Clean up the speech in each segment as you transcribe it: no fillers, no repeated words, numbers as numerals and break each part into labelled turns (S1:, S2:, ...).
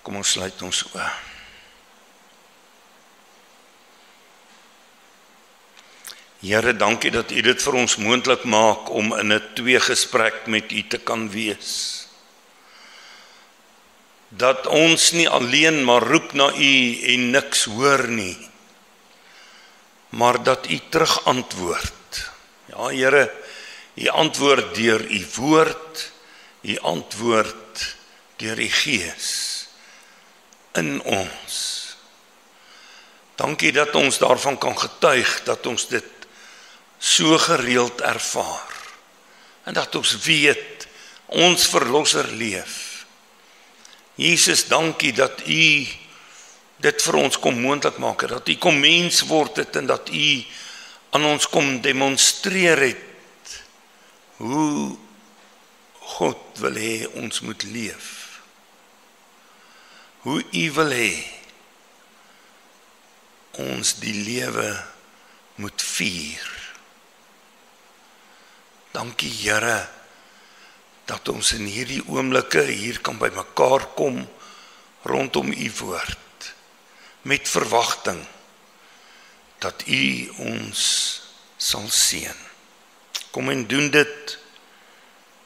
S1: Kom ons sluit ons oë. Here, dankie dat U dit vir ons moontlik maak om in 'n tweegesprek met U te kan wees. Dat ons nie alleen maar roep na U en niks hoor nie, maar dat U terug antwoord. Ja, Here, U antwoord deur U woord, U antwoord deur U Gees in ons. Dankie dat ons daarvan kan getuig, dat ons dit so gereeld ervaar, en dat ons weet, ons Verlosser leef. Jesus, dankie dat U dit vir ons kom moontlik maak, dat U kom mens word het, en dat U aan ons kom demonstreer het, hoe God wil hê ons moet leef. Hoe U wil hê ons die lewe moet vier. Dankie Here, dat ons in hierdie oomblikke hier kan by mekaar kom rondom U woord, met verwagting dat U ons sal seën. Kom en doen dit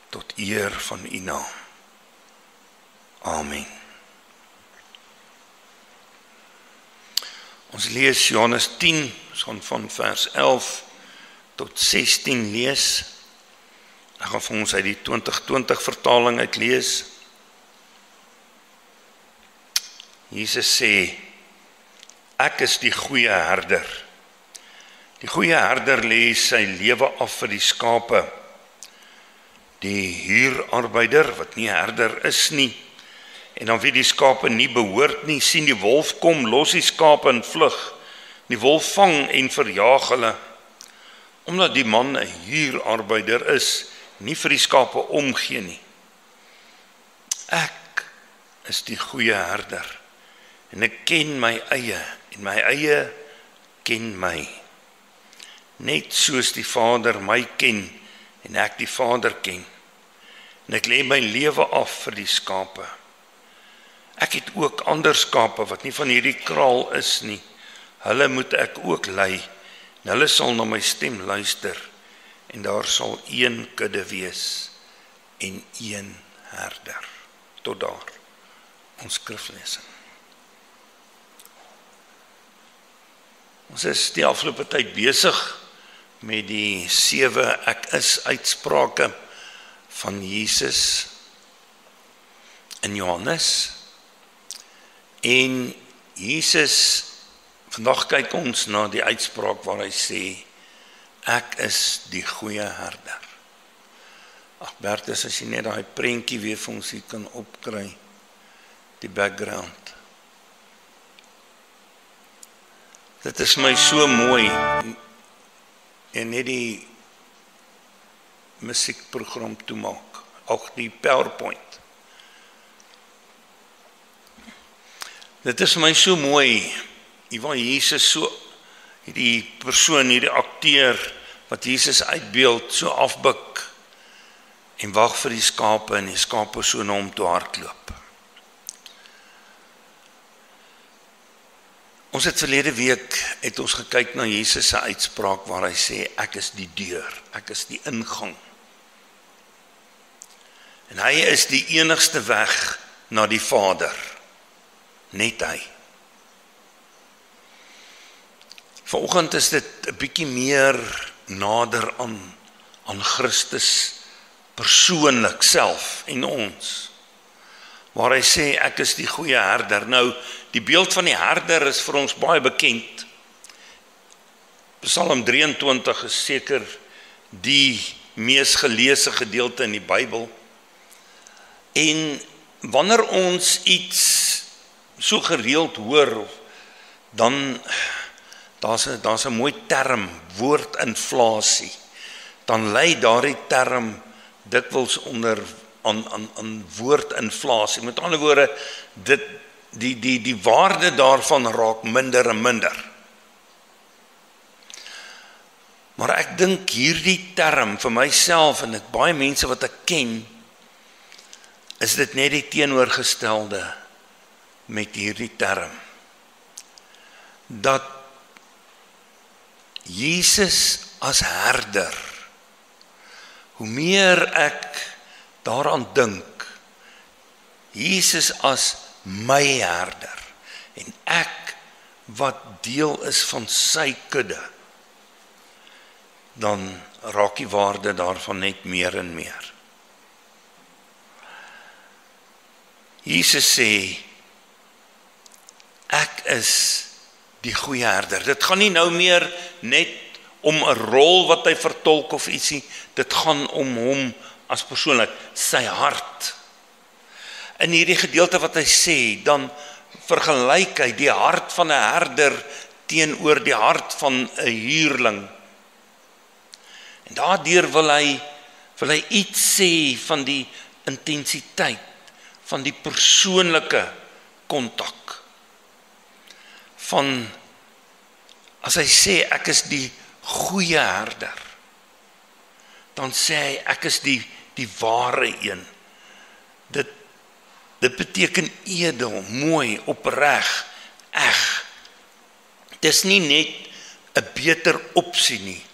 S1: tot eer van U naam. Amen. Ons lees Johannes 10, ons gaan van vers 11 tot 16 lees. Ek gaan vir ons uit die 2020 vertaling uit lees. Jesus sê, ek is die goeie herder. Die goeie herder lê sy lewe af vir die skape. Die huurarbeider, wat nie herder is nie, en dan wie die skape nie behoort nie, sien die wolf kom, los die skape en vlug. Die wolf vang en verjaag hulle, omdat die man 'n huurarbeider is, nie vir die skape omgee nie. Ek is die goeie herder, en ek ken my eie, en my eie ken my. Net soos die Vader my ken, en ek die Vader ken. En ek lê my lewe af vir die skape. Ek het ook ander skape wat nie van hierdie kraal is nie. Hulle moet ek ook lei, en hulle sal na my stem luister, en daar sal een kudde wees, en een herder. Tot daar, ons skriflesing. Ons is die afgelope tyd besig met die 7 ek is uitsprake van Jesus in Johannes. En Jesus, vandag kyk ons na die uitspraak waar hy sê, ek is die goeie herder. Ag Bertus, as jy net daai prentjie weer vir ons hier kan opkry, die background. Dit is my so mooi, en net die musiekprogram toemaak, ook die PowerPoint. Dit is my so mooi, waar Jesus so, hierdie persoon, hierdie akteur, wat Jesus uitbeeld, so afbuk, en wag vir die skape, en die skape so na hom toe hardloop. Ons het verlede week, het ons gekyk na Jesus se uitspraak, waar hy sê, ek is die deur, ek is die ingang. En hy is die enigste weg na die Vader, net hy. Vanoggend is dit 'n bietjie meer nader aan Christus persoonlik self en ons, waar hy sê, ek is die goeie herder. Nou, die beeld van die herder is vir ons baie bekend. Psalm 23 is seker die mees geleesde gedeelte in die Bybel. En wanneer ons iets so gereeld hoor, dan daar's 'n mooi term, woordinflasie. Dan lei daardie term dikwels onder aan woordinflasie. Met ander woorde, die waarde daarvan raak minder en minder. Maar ek dink hierdie term vir myself en ek baie mense wat ek ken, is dit net die teenoorgestelde met hierdie term, dat Jesus as herder, hoe meer ek daaraan dink, Jesus as my herder, en ek wat deel is van sy kudde, dan raak die waarde daarvan net meer en meer. Jesus sê, ek is die goeie herder. Dit gaan nie nou meer net om 'n rol wat hy vertolk of ietsie, dit gaan om hom as persoonlik, sy hart. In hierdie gedeelte wat hy sê, dan vergelyk hy die hart van 'n herder teenoor die hart van 'n huurling. En daardeur wil hy iets sê van die intensiteit, van die persoonlike kontak. Van, as hy sê ek is die goeie herder, dan sê hy ek is die ware een. Dit beteken edel, mooi, opreg, eg. Dis nie net 'n beter opsie nie,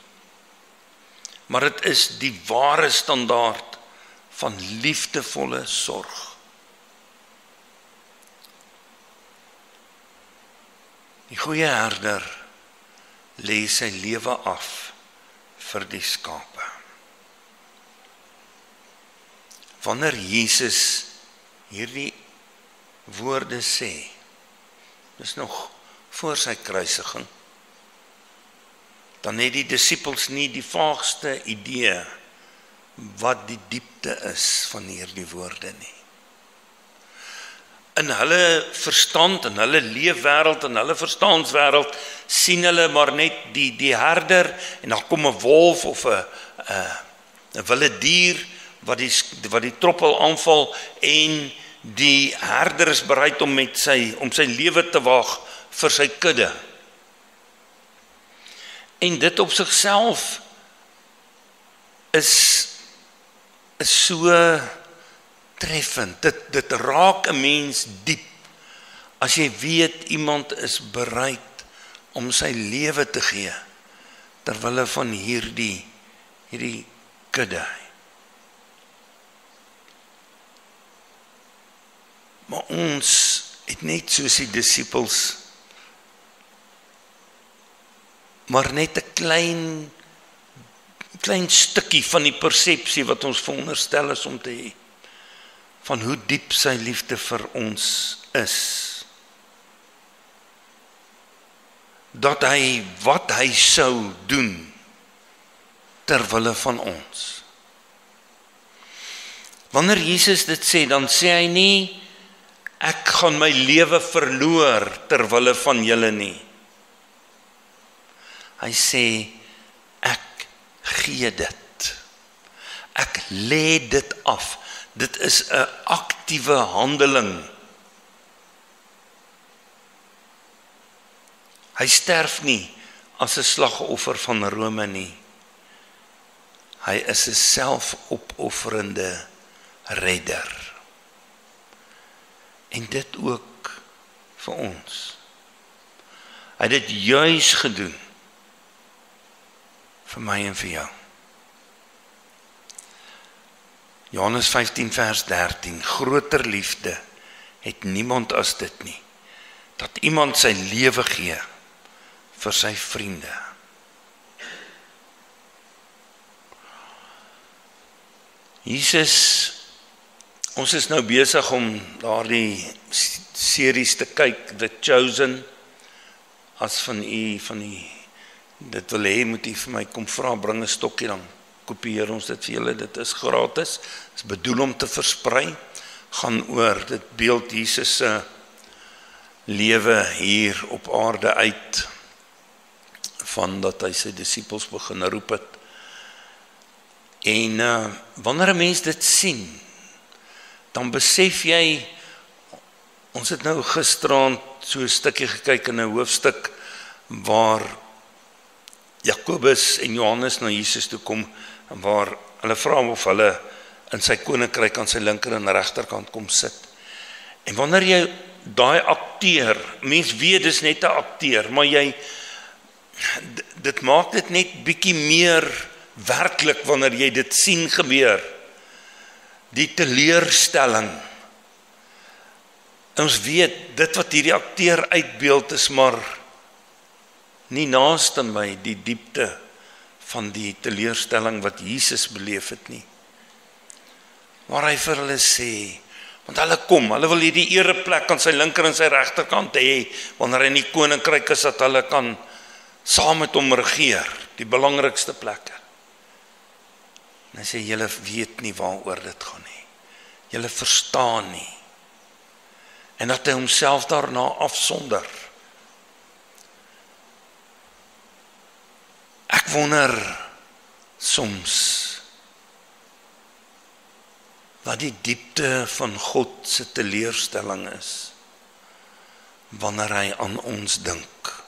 S1: maar dit is die ware standaard van liefdevolle sorg. Die goeie herder lê sy lewe af vir die skape. Wanneer Jesus hierdie woorde sê, dis nog voor sy kruisiging, dan het die disippels nie die vaagste idee wat die diepte is van hierdie woorde nie. In hulle verstand, in hulle leefwêreld, in hulle verstaanswêreld, sien hulle maar net die herder, en dan kom 'n wolf of 'n wilde dier wat die troppel aanval, en die herder is bereid om sy lewe te waag vir sy kudde. En dit op sigself is so treffend. Dit raak 'n mens diep as jy weet iemand is bereid om sy lewe te gee ter wille van hierdie kudde. Maar ons het net soos die disippels maar net 'n klein stukkie van die persepsie wat ons veronderstel is om te hê, van hoe diep sy liefde vir ons is. Dat hy wat hy sou doen ter wille van ons. Wanneer Jesus dit sê, dan sê hy nie ek gaan my lewe verloor ter wille van julle nie. Hy sê ek gee dit. Ek lê dit af. Dit is 'n aktiewe handeling. Hy sterf nie as 'n slagoffer van Rome nie. Hy is 'n selfopofferende redder. En dit ook vir ons. Hy het dit juis gedoen vir my en vir jou. Johannes 15 vers 13, groter liefde het niemand as dit nie, dat iemand sy lewe gee vir sy vriende. Jesus, ons is nou besig om daardie series te kyk, The Chosen, as van u dit wil hê, moet u vir my kom vra, bring 'n stokkie, dan kopieer ons dit vir julle, dit is gratis, is bedoel om te versprei, gaan oor, dit beeld Jesus se lewe hier op aarde uit, van dat hy sy disippels begin roep het. En wanneer 'n mens dit sien, dan besef jy, ons het nou gisterand so 'n stukkie gekyk in 'n hoofstuk, waar Jakobus en Johannes na Jesus toe kom, en waar hulle vra of hulle in sy koninkryk aan sy linker en regterkant kom sit. En wanneer jy daai akteur, mens weet dis net 'n akteur, maar dit maak dit net bietjie meer werklik wanneer jy dit sien gebeur. Die teleurstelling. Ons weet, dit wat hierdie akteur uitbeeld is maar nie naaste my die diepte van die teleurstelling wat Jesus beleef het nie. Maar hy vir hulle sê, want hulle wil hierdie ereplek aan sy linker en sy regterkant hê, wanneer hy in die koninkryk is, dat hulle kan saam met hom regeer, die belangrikste plekke. En hy sê, julle weet nie waaroor dit gaan nie. Julle verstaan nie. En dat hy homself daarna afsonder. Ek wonder soms wat die diepte van God se teleurstelling is wanneer hy aan ons dink.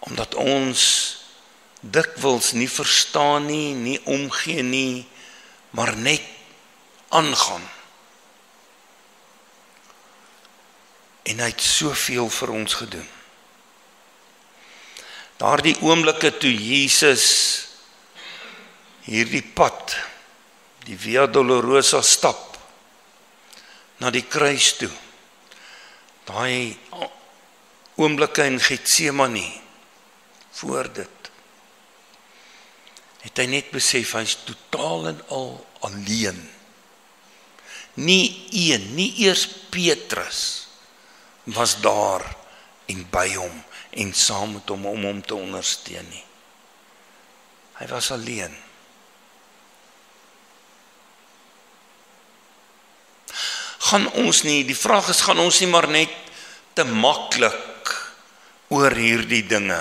S1: Omdat ons dikwels nie verstaan nie, nie omgee nie, maar net aangaan. En hy het soveel vir ons gedoen. Daardie oomblikke toe Jesus hierdie pad, die Via Dolorosa stap, na die kruis toe, daai oomblikke in Getsemane, voor dit, het hy net besef, hy is totaal en al alleen. Nie eers Petrus was daar en by hom en saam met hom om hom te ondersteun nie. Hy was alleen. Die vraag is, gaan ons nie maar net te maklik oor hierdie dinge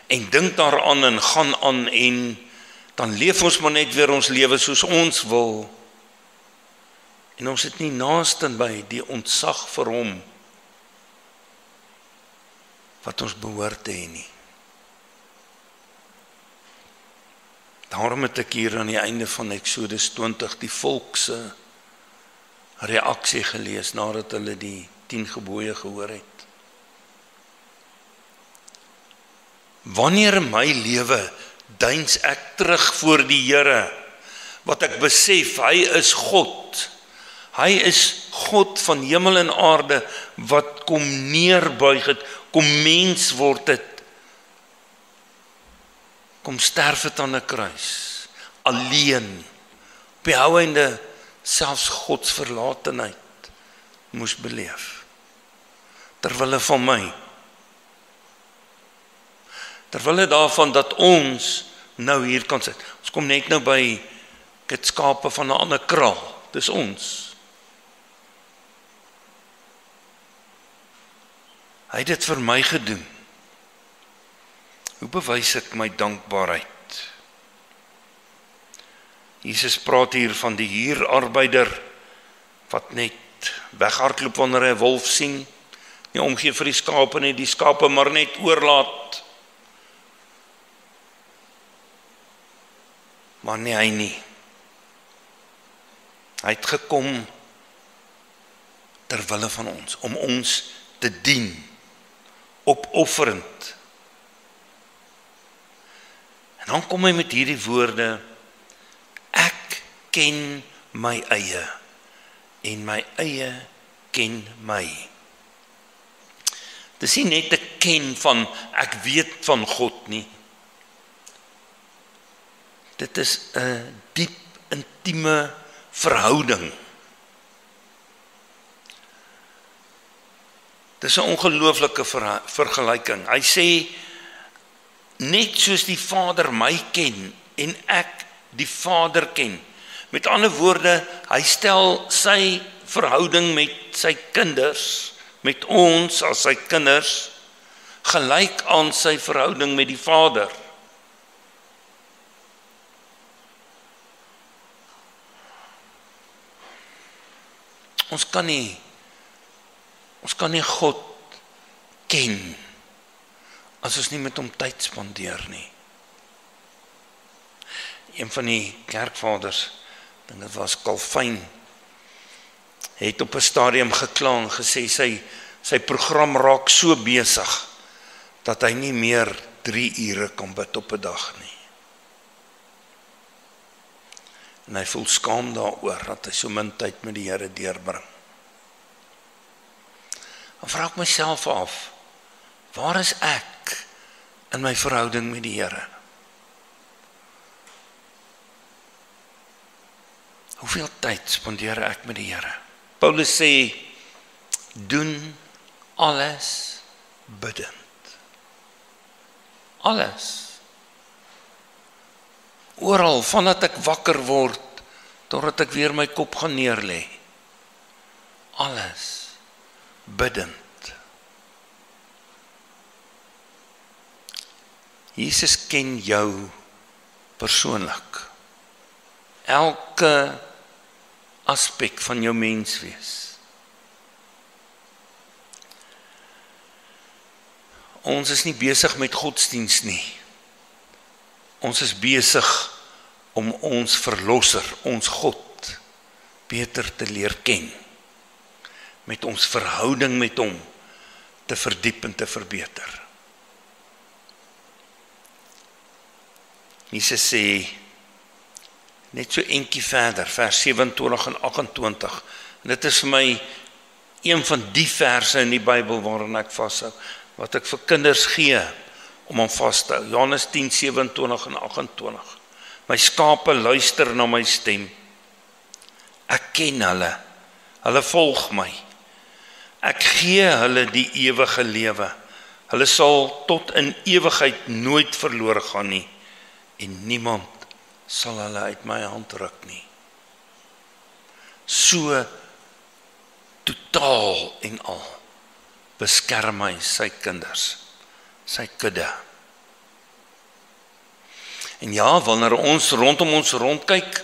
S1: en dink daaraan en gaan aan en dan leef ons maar net weer ons lewe soos ons wil en ons het nie naaste by die ontzag vir hom wat ons behoort te hê nie. Daarom het ek hier aan die einde van Exodus 20 die volk se reaksie gelees nadat hulle die 10 gebooie gehoor het. Wanneer in my lewe deins ek terug voor die Here, wat ek besef, hy is God. Hy is God van hemel en aarde, wat kom neerbuig het, kom mens word het, kom sterf het aan 'n kruis, alleen, op die ou einde, selfs Gods verlatenheid moes beleef, terwille van my, terwille daarvan dat ons nou hier kan sit. Ons kom net nou by skape van 'n ander kraal, dis ons. Hy het dit vir my gedoen. Hoe bewys ek my dankbaarheid? Jesus praat hier van die huurarbeider wat net weghardloop wanneer hy 'n wolf sien, nie omgee vir die skape nie, die skape maar net oorlaat. Maar nie hy nie. Hy het gekom terwille van ons, om ons te dien, opofferend. En dan kom hy met hierdie woorde, ek ken my eie, en my eie ken my. Dis nie net te ken van, ek weet van God nie. Dit is 'n diep, intieme verhouding. Dis 'n ongelooflike vergelyking. Hy sê, net soos die Vader my ken, en ek die Vader ken. Met ander woorde, hy stel sy verhouding met sy kinders, met ons as sy kinders, gelyk aan sy verhouding met die Vader. Ons kan nie God ken as ons nie met hom tyd spandeer nie. Een van die kerkvaders, ek dink dit was Calvin, het op 'n stadium gekla en gesê sy program raak so besig dat hy nie meer 3 ure kan bid op 'n dag nie. En hy voel skaam daaroor dat hy so min tyd met die Here deurbring. Dan vra ek myself af, waar is ek in my verhouding met die Here? Hoeveel tyd spandeer ek met die Here? Paulus sê, doen alles bidend. Alles. Oral, vandat ek wakker word, totdat ek weer my kop gaan neerlê. Alles bidend. Jesus ken jou persoonlik. Elke aspek van jou menswees. Ons is nie besig met godsdiens nie. Ons is besig om ons verlosser, ons God, beter te leer ken. Met ons verhouding met hom te verdiep en te verbeter. Jesus sê, net so eentjie verder, vers 27 en 28. En dit is vir my een van die verse in die Bybel waarin ek vashou, wat ek vir kinders gee om aan vas te hou. Johannes 10, 27 en 28. My skape luister na my stem. Ek ken hulle. Hulle volg my. Ek gee hulle die ewige lewe. Hulle sal tot in ewigheid nooit verlore gaan nie. En niemand sal hulle uit my hand ruk nie. So totaal en al beskerm hy sy kinders, sy kudde. En ja, wanneer ons rondom ons rondkyk,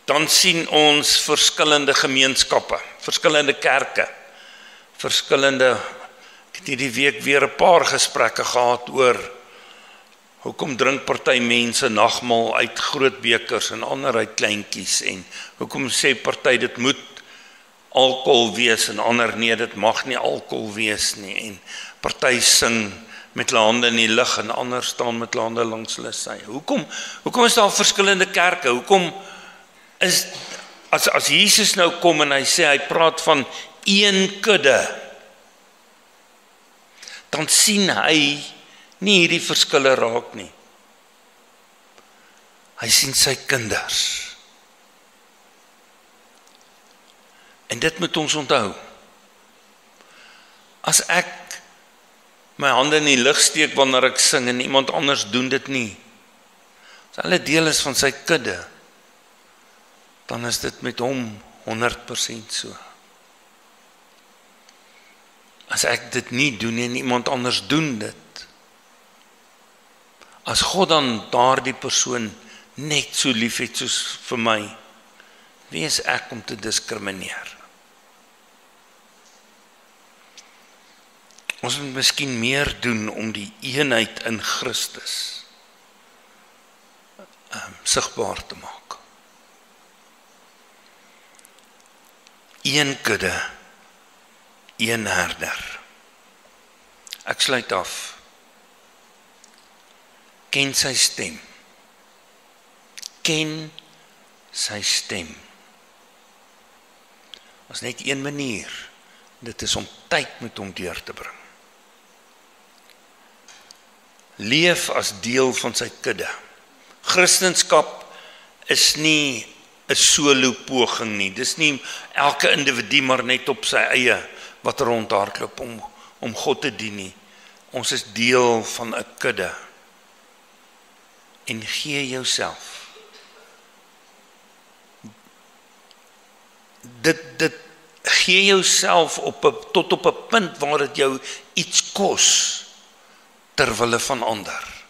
S1: dan sien ons verskillende gemeenskappe, verskillende kerke, verskillende, ek het hierdie week weer 'n paar gesprekke gehad oor hoekom drink party mense nagmaal uit groot bekers en ander uit kleintjies, en hoekom sê party dit moet alkohol wees en ander nee, dit mag nie alkohol wees nie, en party sing met hulle hande in die lug en ander staan met hulle hande langs hulle sy. Hoekom is daar verskillende kerke? Hoekom is, as Jesus nou kom en hy sê, hy praat van een kudde, dan sien hy nie hierdie verskille raak nie. Hy sien sy kinders. En dit moet ons onthou. As ek my hande in die lug steek wanneer ek sing en iemand anders doen dit nie, as hulle deel is van sy kudde, dan is dit met hom 100% so. As ek dit nie doen en iemand anders doen dit, as God dan daardie persoon net so lief het soos vir my, wie is ek om te diskrimineer? Ons moet miskien meer doen om die eenheid in Christus sigbaar te maak. Een kudde, een herder. Ek sluit af. Ken sy stem. Ken sy stem. As net een manier, dit is om tyd met hom deur te bring. Leef as deel van sy kudde. Christendom is nie 'n solo poging nie. Dis nie elke individu maar net op sy eie wat rondhardloop om God te dien nie. Ons is deel van 'n kudde. En gee jouself. Dit gee jouself tot op 'n punt waar dit jou iets kos ter wille van ander,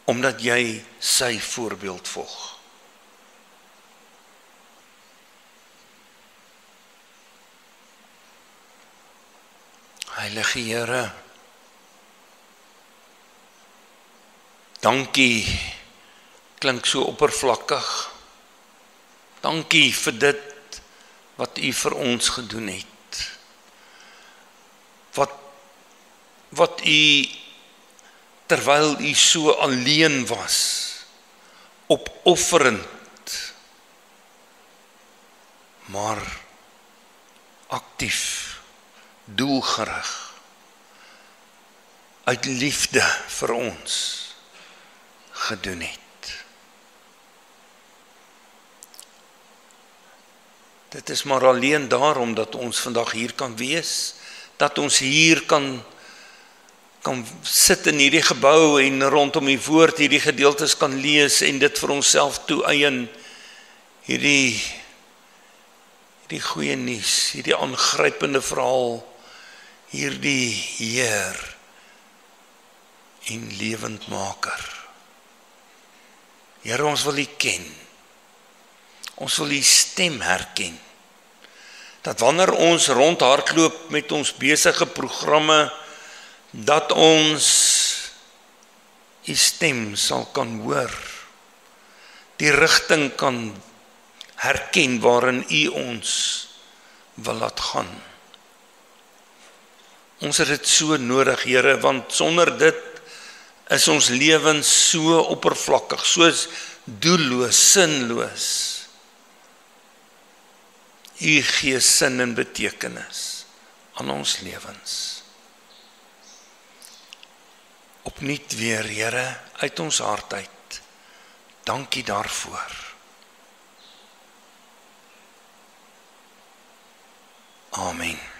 S1: omdat jy sy voorbeeld volg. Heilige Here, dankie, klink so oppervlakkig. Dankie vir dit wat U vir ons gedoen het. Wat U, terwyl U so alleen was, opofferend, maar aktief, doelgerig, uit liefde vir ons gedoen het. Dit is maar alleen daarom dat ons vandag hier kan wees, dat ons hier kan sit in hierdie gebou en rondom die woord hierdie gedeeltes kan lees en dit vir onsself toeëien, hierdie goeie nuus, hierdie aangrypende verhaal, hierdie Heer en lewendmaker. Here, ons wil U ken. Ons wil U stem herken. Dat wanneer ons rondhardloop met ons besige programme, dat ons U stem sal kan hoor. Die rigting kan herken waarin U ons wil laat gaan. Ons het dit so nodig, Here, want sonder dit is ons lewens so oppervlakkig, so doelloos, sinloos. U gee sin en betekenis aan ons lewens. Opnuut weer, Here, uit ons hart uit. Dankie daarvoor. Amen.